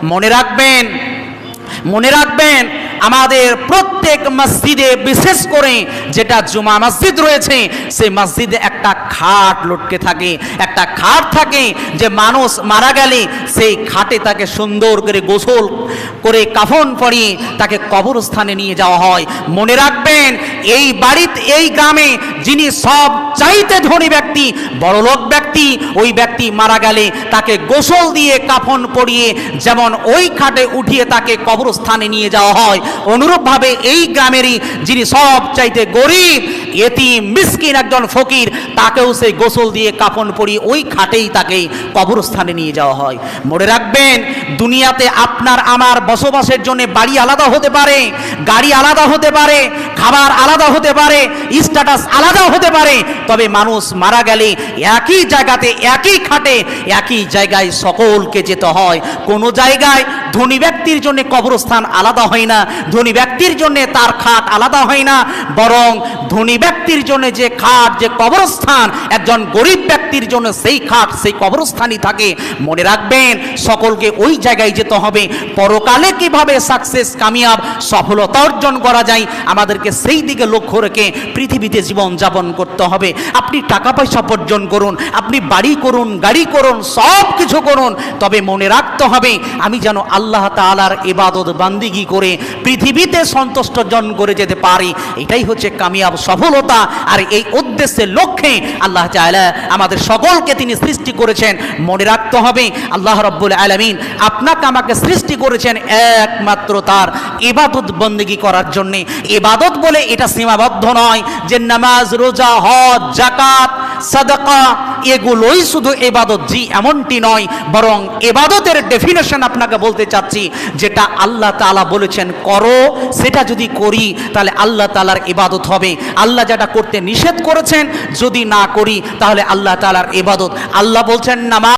মনে রাখবেন আমাদের প্রত্যেক মসজিদে, বিশেষ করে যেটা জুমা মসজিদ রয়েছে, সেই মসজিদে একটা খাট লটকে থাকে, একটা খাট থাকে যে মানুষ মারা গেলে সেই খাটে তাকে সুন্দর করে গোসল করে কাফন পরিয়ে তাকে কবরস্থানে নিয়ে যাওয়া হয়। মনে রাখবেন এই বাড়িতে, এই গ্রামে যিনি সব চাইতে ধনী ব্যক্তি, বড়লোক ব্যক্তি, ওই ব্যক্তি মারা গেলে তাকে গোসল দিয়ে কাফন পরিয়ে যেমন ওই খাটে উঠিয়ে তাকে কবরস্থানে নিয়ে যাওয়া হয়, অনুরূপভাবে এই গ্রামেরই যিনি সব চাইতে গরিব, এতিম, মিসকিন একজন ফকির, তাকেও সেই গোসল দিয়ে কাফন পরিয়ে ওই খাটেই তাকে কবরস্থানে নিয়ে যাওয়া হয়। মনে রাখবেন দুনিয়াতে আপনার আমার বসবাসের জন্য বাড়ি আলাদা হতে পারে, গাড়ি আলাদা হতে পারে, খাবার আলাদা হতে পারে, স্ট্যাটাস আলাদা হতে পারে, তবে মানুষ মারা গেলে একই জায়গাতে, একই খাটে, একই জায়গায় সকলকে যেতে হয়। কোনো জায়গায় ধনী ব্যক্তির জন্য কবরস্থান আলাদা হয় না, ধনী ব্যক্তির জন্য তার খাট আলাদা হয় না, বরং ধনী ব্যক্তির জন্য যে খাট, যে কবরস্থান, একজন গরিব ব্যক্তির জন্য সেই খাট, সেই কবরস্থানই থাকে। মনে রাখবেন সকলকে ওই জায়গায় যেতে হবে। পরকালে কিভাবে সাকসেস, কামিয়াব, সফলতা অর্জন করা যায়, আমাদেরকে সেই দিকে লক্ষ্য রেখে পৃথিবীতে জীবন যাপন করতে হবে। আপনি টাকা পয়সা উপার্জন করুন, আপনি বাড়ি করুন, গাড়ি করুন, সব কিছু করুন, তবে মনে রাখতে হবে আমি যেন আল্লাহ তাআলার ইবাদত বান্দিগি করে পৃথিবীতে সন্তুষ্ট জন করে যেতে পারি। এটাই হচ্ছে কামিয়াব, সফলতা। আর এই উদ্দেশ্যে, লক্ষ্যে আল্লাহ তাআলা আমাদের সকলকে তিনি সৃষ্টি করেছেন। মনে রাখতে হবে আল্লাহ রাব্বুল আলামিন আপনাকে আমাকে সৃষ্টি করেছেন একমাত্র তার ইবাদত বন্দেগী করার জন্য। ইবাদত বলে এটা সীমাবদ্ধ নয় যে নামাজ, রোজা, হজ, যাকাত, সাদাকা এগুলোই শুধু ইবাদত, জি এমনটি নয়, বরং ইবাদতের ডেফিনেশন আপনাকে বলতে চাচ্ছি, যেটা আল্লাহ তাআলা বলেছেন করো, সেটা যদি করি তাহলে আল্লাহ তাআলার ইবাদত হবে। আল্লাহ যেটা করতে নিষেধ করেছেন যদি না করি তাহলে আল্লাহ তাআলার ইবাদত। আল্লাহ বলছেন নামাজ